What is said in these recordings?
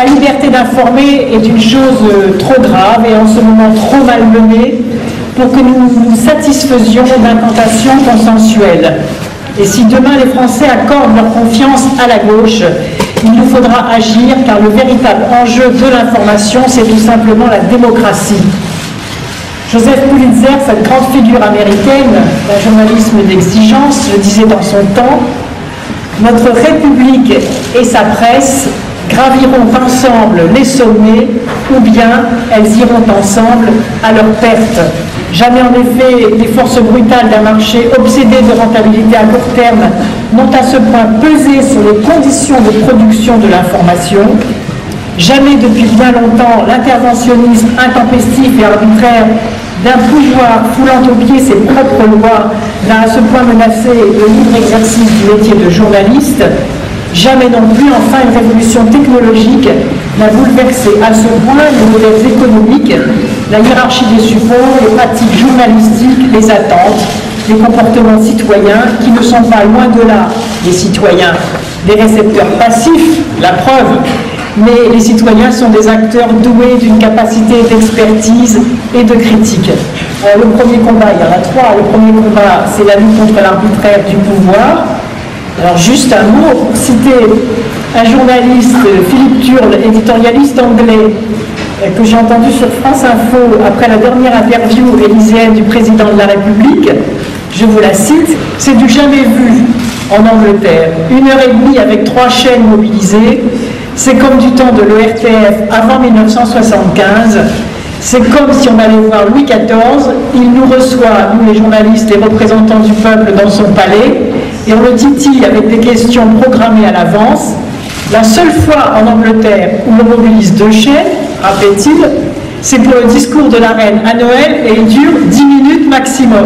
La liberté d'informer est une chose trop grave et en ce moment trop malmenée pour que nous nous satisfaisions d'incantations consensuelles. Et si demain les Français accordent leur confiance à la gauche, il nous faudra agir car le véritable enjeu de l'information, c'est tout simplement la démocratie. Joseph Pulitzer, cette grande figure américaine d'un journalisme d'exigence, le disait dans son temps, « Notre République et sa presse graviront ensemble les sommets ou bien elles iront ensemble à leur perte. » Jamais en effet les forces brutales d'un marché obsédé de rentabilité à court terme n'ont à ce point pesé sur les conditions de production de l'information. Jamais depuis bien longtemps l'interventionnisme intempestif et arbitraire d'un pouvoir foulant aux pieds ses propres lois n'a à ce point menacé le libre exercice du métier de journaliste. Jamais non plus, enfin, une révolution technologique n'a bouleversé à ce point les modèles économiques, la hiérarchie des supports, les pratiques journalistiques, les attentes, les comportements citoyens qui ne sont pas loin de là, les citoyens, des récepteurs passifs, la preuve, mais les citoyens sont des acteurs doués d'une capacité d'expertise et de critique. Le premier combat, il y en a trois. Le premier combat, c'est la lutte contre l'arbitraire du pouvoir. Alors juste un mot pour citer un journaliste, Philippe Turle, éditorialiste anglais, que j'ai entendu sur France Info après la dernière interview élyséenne du président de la République. Je vous la cite, « C'est du jamais vu en Angleterre. 1h30 avec 3 chaînes mobilisées. C'est comme du temps de l'ORTF avant 1975. C'est comme si on allait voir Louis XIV. Il nous reçoit, nous les journalistes, les représentants du peuple dans son palais, et on le titille avec des questions programmées à l'avance. La seule fois en Angleterre où l'on mobilise 2 chaînes, rappelle-t-il, c'est pour le discours de la reine à Noël et il dure 10 minutes maximum. »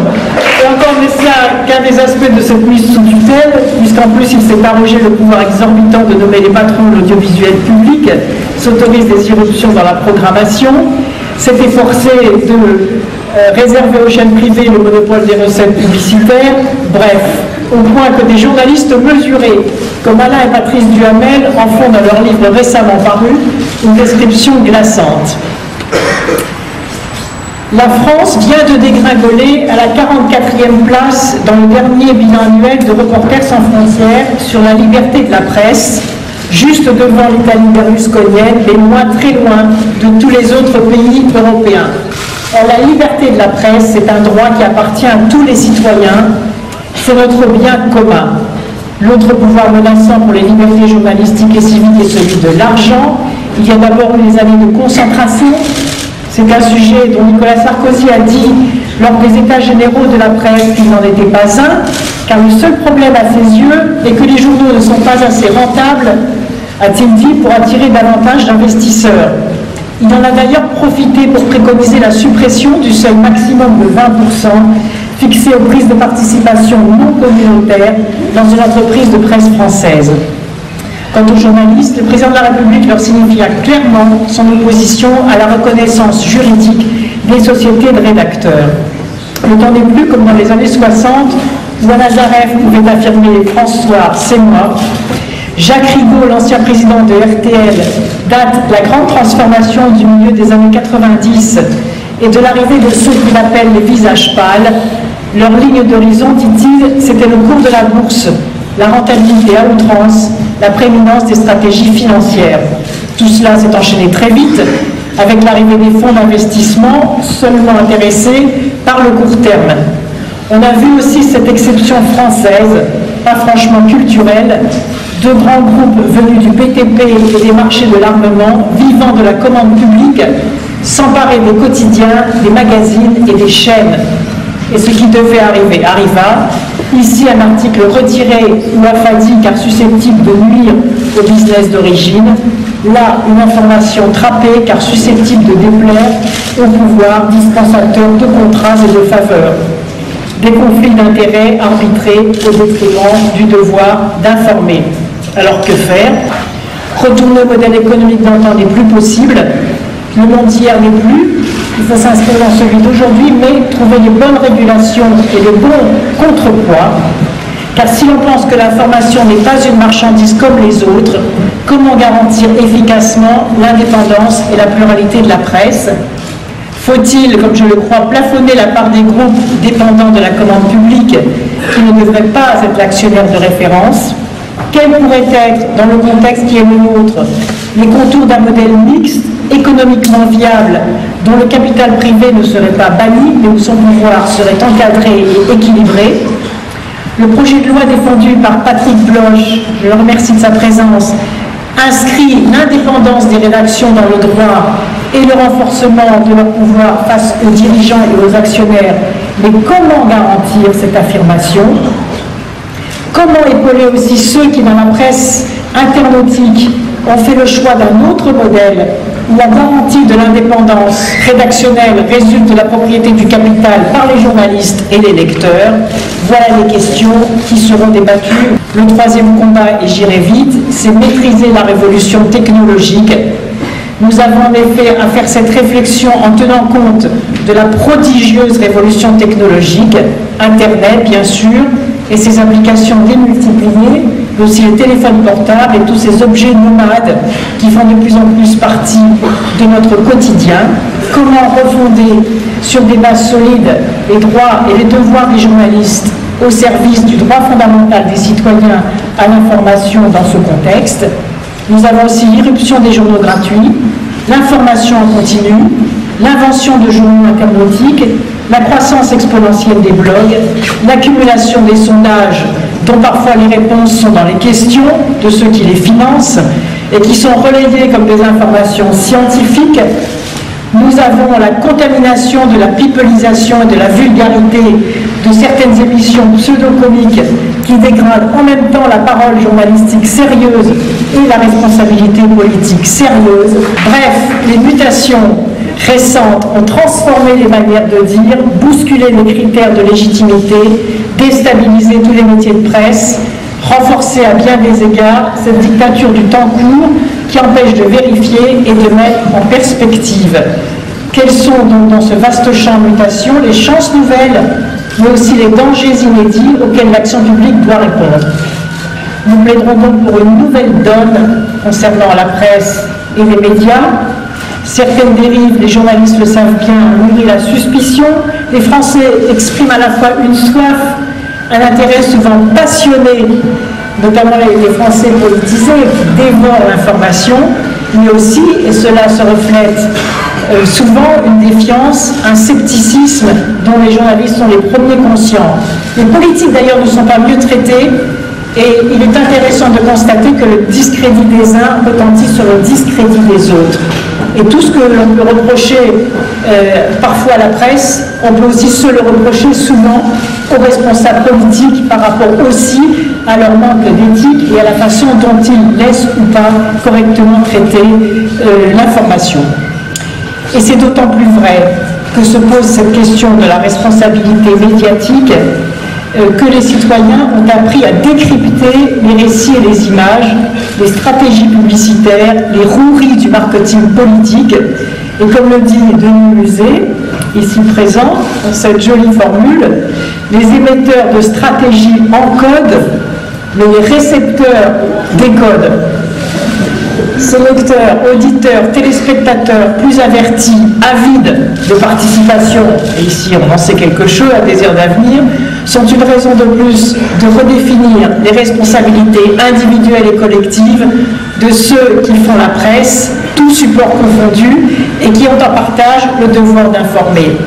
Et encore, mais c'est qu'un des aspects de cette mise sous tutelle, puisqu'en plus il s'est arrogé le pouvoir exorbitant de nommer les patrons de l'audiovisuel public, s'autorise des irruptions dans la programmation, s'est efforcé de réserver aux chaînes privées le monopole des recettes publicitaires, bref, au point que des journalistes mesurés, comme Alain et Patrice Duhamel, en font dans leur livre récemment paru une description glaçante. La France vient de dégringoler à la 44e place dans le dernier bilan annuel de Reporters sans frontières sur la liberté de la presse, juste devant l'Italie berlusconienne, mais moins très loin de tous les autres pays européens. Or, la liberté de la presse, c'est un droit qui appartient à tous les citoyens, c'est notre bien commun. L'autre pouvoir menaçant pour les libertés journalistiques et civiques est celui de l'argent. Il y a d'abord eu les années de concentration. C'est un sujet dont Nicolas Sarkozy a dit lors des États généraux de la presse qu'il n'en était pas un, car le seul problème à ses yeux est que les journaux ne sont pas assez rentables, a-t-il dit, pour attirer davantage d'investisseurs. Il en a d'ailleurs profité pour préconiser la suppression du seuil maximum de 20% fixé aux prises de participation non communautaires dans une entreprise de presse française. Quant aux journalistes, le président de la République leur signifia clairement son opposition à la reconnaissance juridique des sociétés de rédacteurs. Le temps n'est plus comme dans les années 60, où Anna Zareff pouvait affirmer « François, c'est moi ». Jacques Rigaud, l'ancien président de RTL, date de la grande transformation du milieu des années 90 et de l'arrivée de ceux qu'il appelle les visages pâles. Leur ligne d'horizon, dit-il, c'était le cours de la bourse, la rentabilité à outrance, la prééminence des stratégies financières. Tout cela s'est enchaîné très vite avec l'arrivée des fonds d'investissement seulement intéressés par le court terme. On a vu aussi cette exception française, pas franchement culturelle, 2 grands groupes venus du BTP et des marchés de l'armement, vivant de la commande publique, s'emparer des quotidiens, des magazines et des chaînes. Et ce qui devait arriver arriva. Ici, un article retiré ou affadi car susceptible de nuire au business d'origine. Là, une information trappée car susceptible de déplaire au pouvoir dispensateur de contrats et de faveurs. Des conflits d'intérêts arbitrés au détriment du devoir d'informer. Alors que faire? Retourner au modèle économique d'antan n'est plus possible. Le monde d'hier n'est plus. Il faut s'inscrire dans celui d'aujourd'hui, mais trouver les bonnes régulations et les bons contrepoids. Car si l'on pense que l'information n'est pas une marchandise comme les autres, Comment garantir efficacement l'indépendance et la pluralité de la presse? Faut-il, comme je le crois, plafonner la part des groupes dépendants de la commande publique qui ne devraient pas être l'actionnaire de référence? Quels pourraient être, dans le contexte qui est le nôtre, les contours d'un modèle mixte, économiquement viable, dont le capital privé ne serait pas banni, mais où son pouvoir serait encadré et équilibré? Le projet de loi défendu par Patrick Bloch, je le remercie de sa présence, inscrit l'indépendance des rédactions dans le droit et le renforcement de leur pouvoir face aux dirigeants et aux actionnaires. Mais comment garantir cette affirmation? Comment épauler aussi ceux qui, dans la presse internautique, ont fait le choix d'un autre modèle où la garantie de l'indépendance rédactionnelle résulte de la propriété du capital par les journalistes et les lecteurs? Voilà les questions qui seront débattues. Le troisième combat, et j'irai vite, c'est maîtriser la révolution technologique. Nous avons en effet à faire cette réflexion en tenant compte de la prodigieuse révolution technologique, Internet bien sûr, et ses applications démultipliées, mais aussi les téléphones portables et tous ces objets nomades qui font de plus en plus partie de notre quotidien. Comment refonder sur des bases solides les droits et les devoirs des journalistes au service du droit fondamental des citoyens à l'information dans ce contexte? Nous avons aussi l'irruption des journaux gratuits, l'information en continu, l'invention de journaux internautiques, la croissance exponentielle des blogs, l'accumulation des sondages dont parfois les réponses sont dans les questions de ceux qui les financent et qui sont relayées comme des informations scientifiques. Nous avons la contamination de la pipelisation et de la vulgarité de certaines émissions pseudo-comiques qui dégradent en même temps la parole journalistique sérieuse et la responsabilité politique sérieuse. Bref, les mutations récentes ont transformé les manières de dire, bousculé les critères de légitimité, déstabilisé tous les métiers de presse, renforcé à bien des égards cette dictature du temps court qui empêche de vérifier et de mettre en perspective. Quels sont donc dans ce vaste champ de mutation les chances nouvelles, mais aussi les dangers inédits auxquels l'action publique doit répondre? Nous plaiderons donc pour une nouvelle donne concernant la presse et les médias. Certaines dérives, les journalistes le savent bien, nourrissent la suspicion. Les Français expriment à la fois une soif, un intérêt souvent passionné, notamment les Français politisés qui dévorent l'information, mais aussi, et cela se reflète souvent, une défiance, un scepticisme dont les journalistes sont les premiers conscients. Les politiques d'ailleurs ne sont pas mieux traités, et il est intéressant de constater que le discrédit des uns retentit sur le discrédit des autres. Et tout ce que l'on peut reprocher parfois à la presse, on peut aussi se le reprocher souvent aux responsables politiques par rapport aussi à leur manque d'éthique et à la façon dont ils laissent ou pas correctement traiter l'information. Et c'est d'autant plus vrai que se pose cette question de la responsabilité médiatique que les citoyens ont appris à décrypter les récits et les images, les stratégies publicitaires, les roueries du marketing politique. Et comme le dit Denis Musée, ici présent, dans cette jolie formule, les émetteurs de stratégies encodent, mais les récepteurs décodent. Ces lecteurs, auditeurs, téléspectateurs plus avertis, avides de participation, et ici on en sait quelque chose, un désir d'avenir, sont une raison de plus de redéfinir les responsabilités individuelles et collectives de ceux qui font la presse, tous supports confondus, et qui ont en partage le devoir d'informer.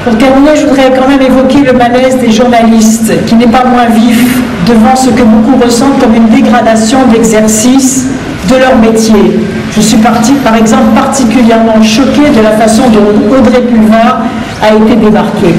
Pour terminer, je voudrais quand même évoquer le malaise des journalistes, qui n'est pas moins vif devant ce que beaucoup ressentent comme une dégradation d'exercice de leur métier. Je suis par exemple particulièrement choquée de la façon dont Audrey Pulvar a été débarquée.